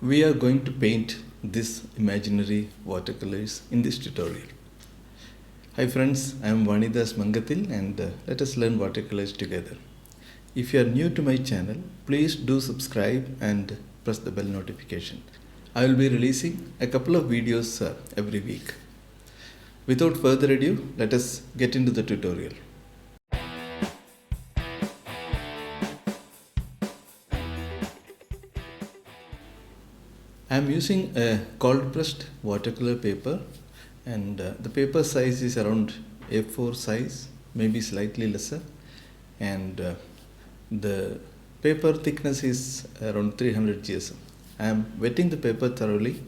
We are going to paint this imaginary watercolors in this tutorial. Hi friends, I am VanidasMangathil and let us learn watercolors together. If you are new to my channel, please do subscribe and press the bell notification. I will be releasing a couple of videos every week. Without further ado, let us get into the tutorial. I am using a cold pressed watercolor paper and the paper size is around A4 size, maybe slightly lesser, and the paper thickness is around 300 GSM. I am wetting the paper thoroughly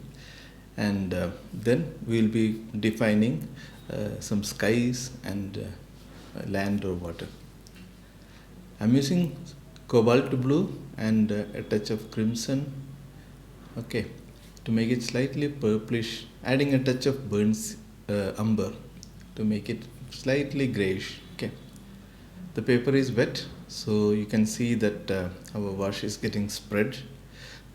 and then we will be defining some skies and land or water. I am using cobalt blue and a touch of crimson, okay, to make it slightly purplish, adding a touch of burnt umber to make it slightly grayish. Okay, the paper is wet, so you can see that our wash is getting spread.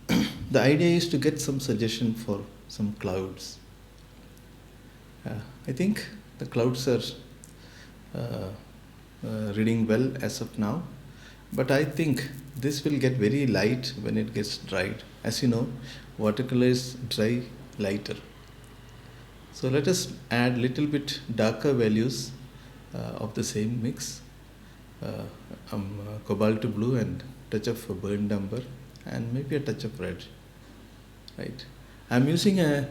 The idea is to get some suggestion for some clouds. I think the clouds are reading well as of now, but I think this will get very light when it gets dried. As you know, watercolors dry lighter. So let us add little bit darker values of the same mix, cobalt blue and touch of burnt umber and maybe a touch of red. Right. I'm using a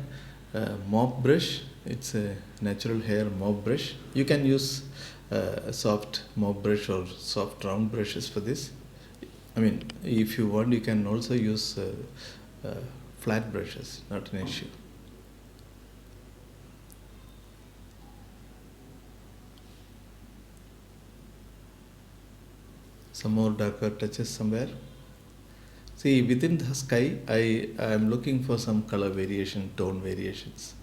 mop brush. It's a natural hair mop brush. You can use a soft mop brush or soft round brushes for this. I mean, if you want, you can also use flat brushes, not an issue. Some more darker touches somewhere. See, within the sky, I am looking for some color variation, tone variations.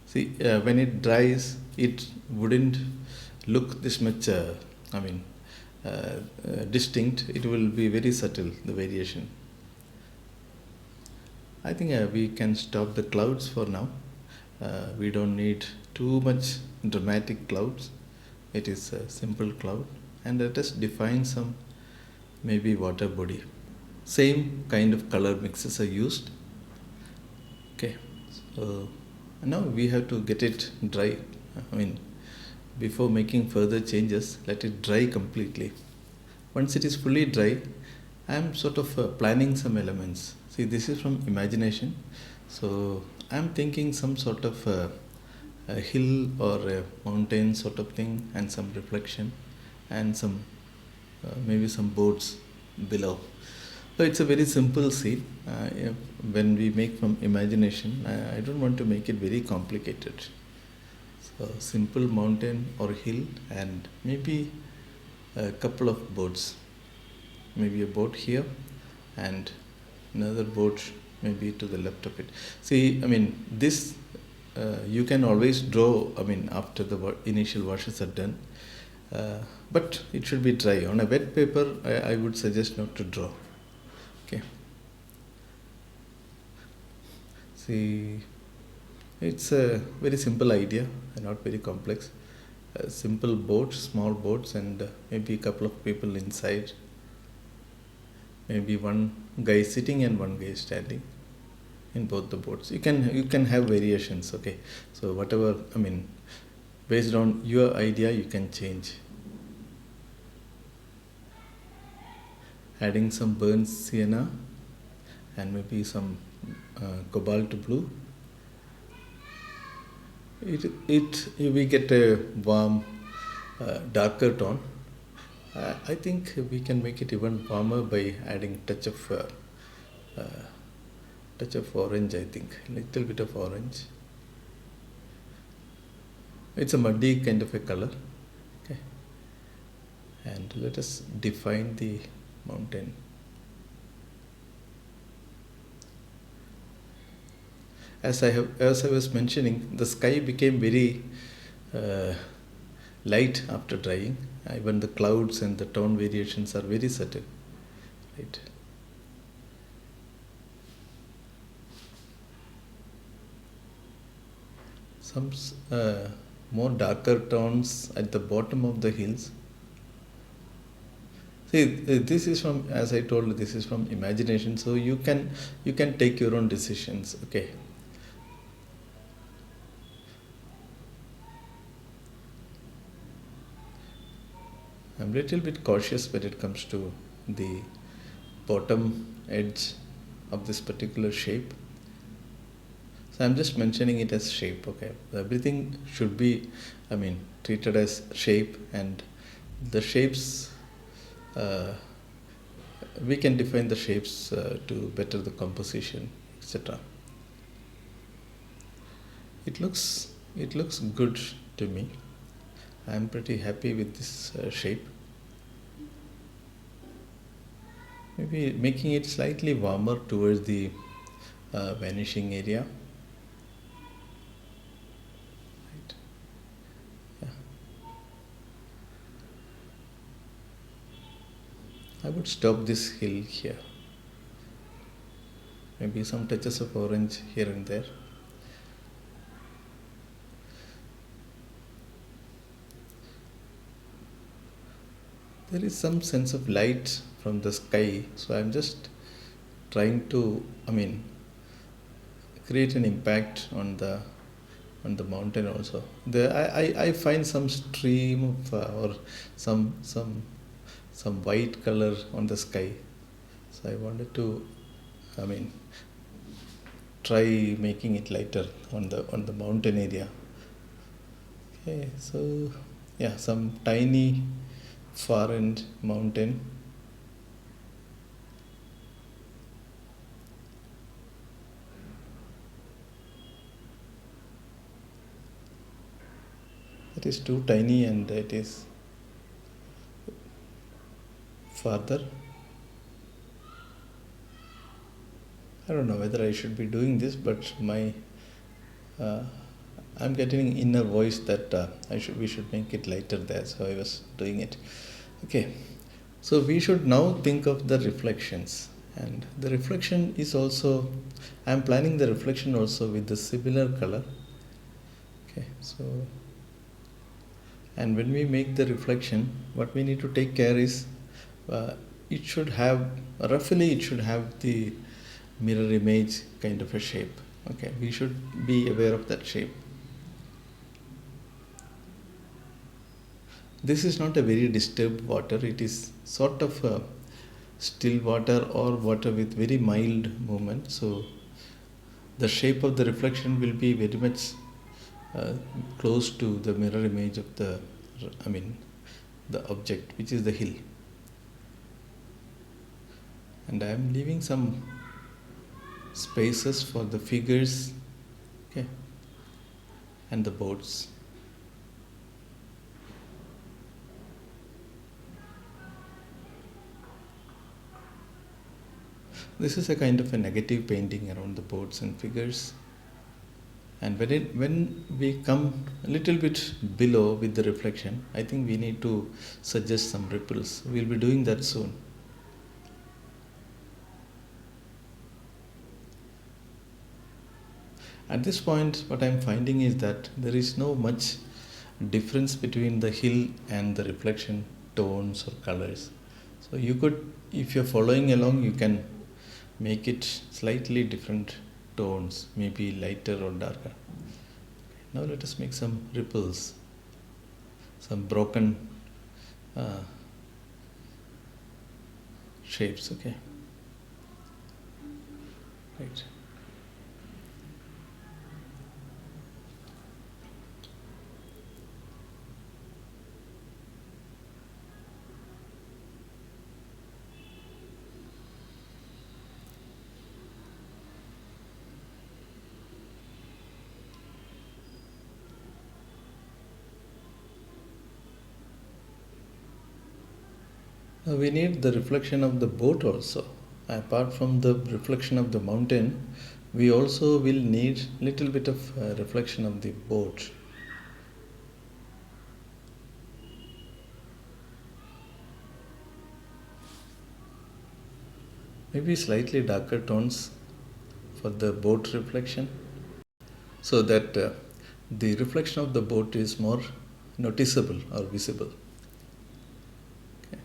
See, when it dries, it wouldn't look this much, distinct. It will be very subtle, the variation. I think we can stop the clouds for now. We don't need too much dramatic clouds. It is a simple cloud, and let us define some maybe water body. Same kind of color mixes are used. Okay, so now we have to get it dry. Before making further changes, let it dry completely. Once it is fully dry, I am sort of planning some elements. See, this is from imagination, so I am thinking some sort of a hill or a mountain sort of thing, and some reflection, and some maybe some boats below. So it's a very simple scene. When we make from imagination, I don't want to make it very complicated. So simple mountain or hill and maybe a couple of boats. Maybe a boat here and another boat maybe to the left of it. See, this you can always draw, after the initial washes are done. But it should be dry. On a wet paper, I would suggest not to draw. Okay. See, it's a very simple idea, not very complex. Simple boats, small boats, and maybe a couple of people inside. Maybe one guy sitting and one guy standing in both the boats. You can have variations. Okay. So whatever, based on your idea, you can change. Adding some burnt sienna and maybe some cobalt blue. We get a warm, darker tone. I think we can make it even warmer by adding touch of orange. I think little bit of orange. It's a muddy kind of a color. Okay, and let us define the mountain. As I was mentioning, the sky became very light after drying. Even the clouds and the tone variations are very subtle. Right. some more darker tones at the bottom of the hills. See, this is from, as I told, this is from imagination. So you can take your own decisions. Okay. I'm a little bit cautious when it comes to the bottom edge of this particular shape. So I'm just mentioning it as shape. Okay. Everything should be, treated as shape, and the shapes. Uh, we can define the shapes to better the composition, etc. It looks good to me. I'm pretty happy with this shape. Maybe making it slightly warmer towards the vanishing area. Right. Yeah. I would stop this hill here. Maybe some touches of orange here and there. There is some sense of light from the sky, so I'm just trying to, create an impact on the mountain also. I find some stream of or some white color on the sky, so I wanted to, I mean, try making it lighter on the mountain area. Okay, so yeah, some tiny far end mountain. It is too tiny and it is farther. I don't know whether I should be doing this, but my I'm getting inner voice that we should make it lighter there, so I was doing it. Okay, so we should now think of the reflections, and the reflection is also, I'm planning the reflection also with the similar color. Okay, so, and when we make the reflection, what we need to take care is it should have, roughly it should have the mirror image kind of a shape. Okay, we should be aware of that shape. This is not a very disturbed water. It is sort of still water or water with very mild movement. So the shape of the reflection will be very much close to the mirror image of the object, which is the hill. And I am leaving some spaces for the figures, okay, and the boats. This is a kind of a negative painting around the boats and figures. And when we come a little bit below with the reflection, I think we need to suggest some ripples. We'll be doing that soon. At this point, what I'm finding is that there is no much difference between the hill and the reflection tones or colors. So you could, if you're following along, you can make it slightly different tones, maybe lighter or darker. Now let us make some ripples, some broken shapes. Okay, right. Now we need the reflection of the boat also. Apart from the reflection of the mountain, we also will need little bit of reflection of the boat. Maybe slightly darker tones for the boat reflection, so that the reflection of the boat is more noticeable or visible. Okay.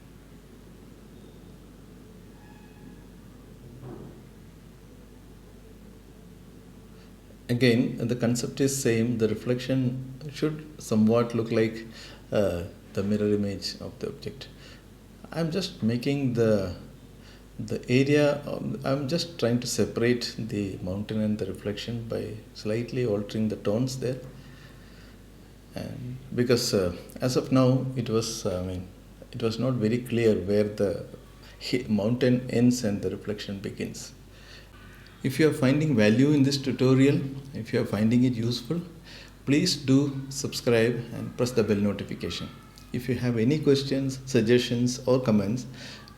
Again, the concept is same. The reflection should somewhat look like the mirror image of the object. I'm just making the area. I'm just trying to separate the mountain and the reflection by slightly altering the tones there. And because as of now, it was not very clear where the mountain ends and the reflection begins. If you are finding value in this tutorial, if you are finding it useful, please do subscribe and press the bell notification. If you have any questions, suggestions or comments,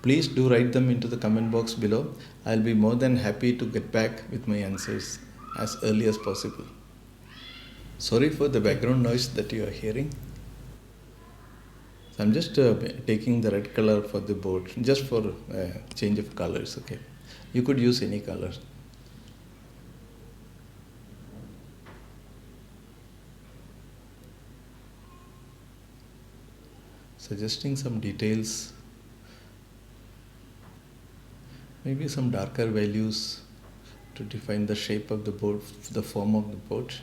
please do write them into the comment box below. I'll be more than happy to get back with my answers as early as possible. Sorry for the background noise that you are hearing. So I'm just taking the red color for the board, just for change of colors. Okay, you could use any color. Suggesting some details, maybe some darker values to define the shape of the boat, the form of the boat,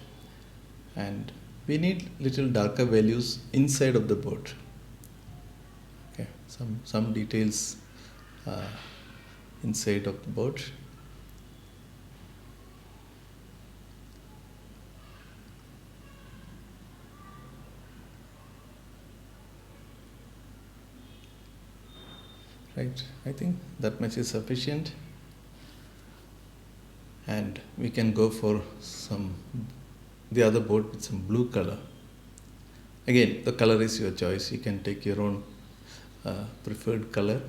and we need little darker values inside of the boat. Okay, some details inside of the boat. Right, I think that much is sufficient, and we can go for the other board with some blue color. Again, the color is your choice. You can take your own preferred color.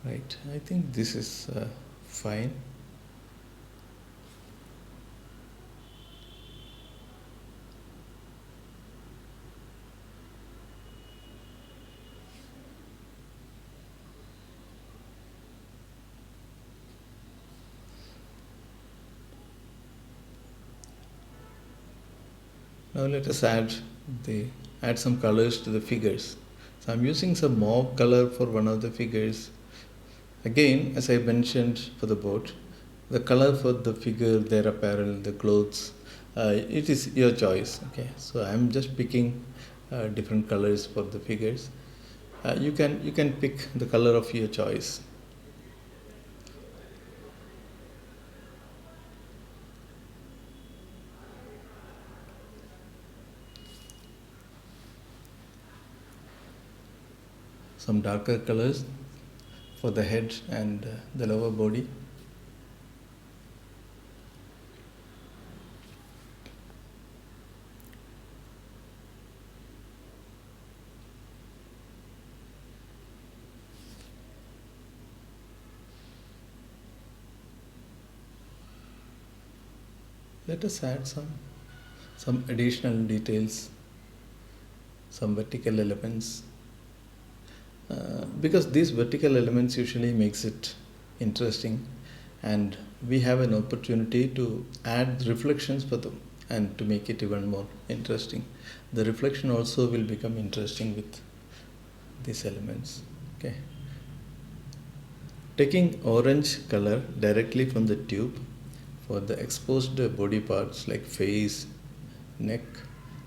Right, I think this is fine. Now let us add some colors to the figures. So I'm using some mauve color for one of the figures. Again, as I mentioned for the boat, the color for the figure, their apparel, the clothes, it is your choice. Okay, so I'm just picking different colors for the figures. You can pick the color of your choice. Some darker colors for the head and the lower body. Let us add some additional details, some vertical elements. Because these vertical elements usually makes it interesting, and we have an opportunity to add reflections for them and to make it even more interesting. The reflection also will become interesting with these elements. Okay, taking orange color directly from the tube for the exposed body parts like face, neck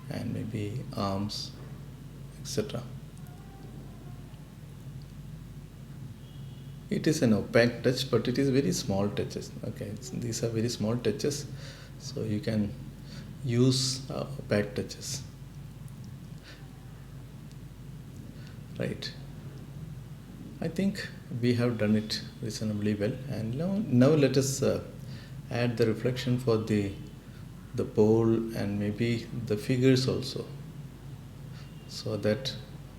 and maybe arms, etc. It is an opaque touch, but it is very small touches. Okay, these are very small touches, so you can use opaque touches. Right. I think we have done it reasonably well, and now let us add the reflection for the pole and maybe the figures also, so that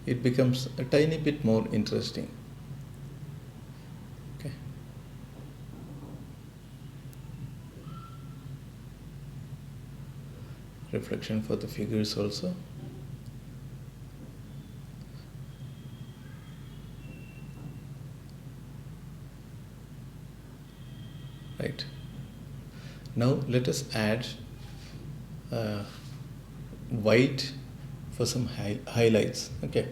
it becomes a tiny bit more interesting. reflection for the figures also. Right. Now let us add white for some highlights. Okay.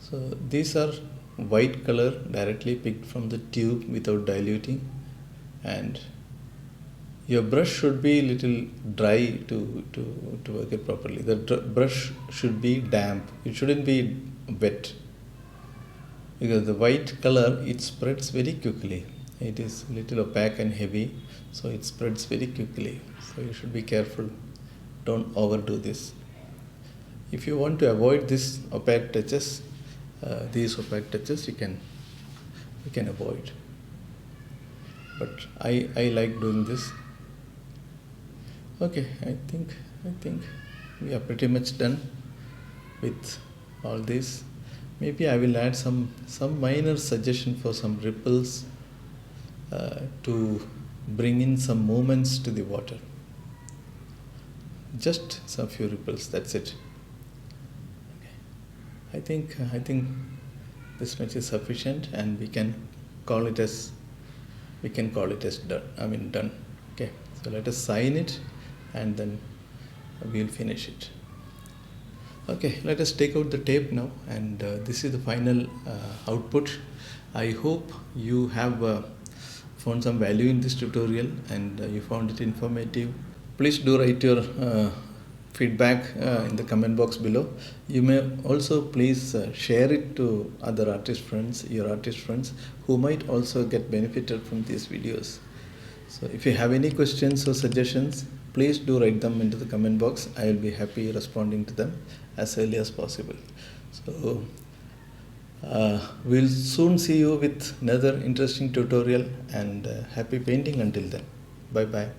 So these are white color directly picked from the tube without diluting, and your brush should be little dry to work it properly. The brush should be damp. It shouldn't be wet, because the white color, it spreads very quickly. It is little opaque and heavy, so it spreads very quickly. So you should be careful. Don't overdo this. If you want to avoid this opaque touches, these opaque touches you can avoid. But I like doing this. Okay, I think we are pretty much done with all this. Maybe I will add some minor suggestion for some ripples to bring in some movements to the water. Just some few ripples, that's it. Okay. I think this much is sufficient, and we can call it as done. Done. Okay. So let us sign it, and then we'll finish it. Okay, let us take out the tape now, and this is the final output. I hope you have found some value in this tutorial, and you found it informative. Please do write your feedback in the comment box below. You may also please share it to other your artist friends who might also get benefited from these videos. So if you have any questions or suggestions, please do write them into the comment box. I will be happy responding to them as early as possible. So we'll soon see you with another interesting tutorial, and happy painting until then. Bye bye.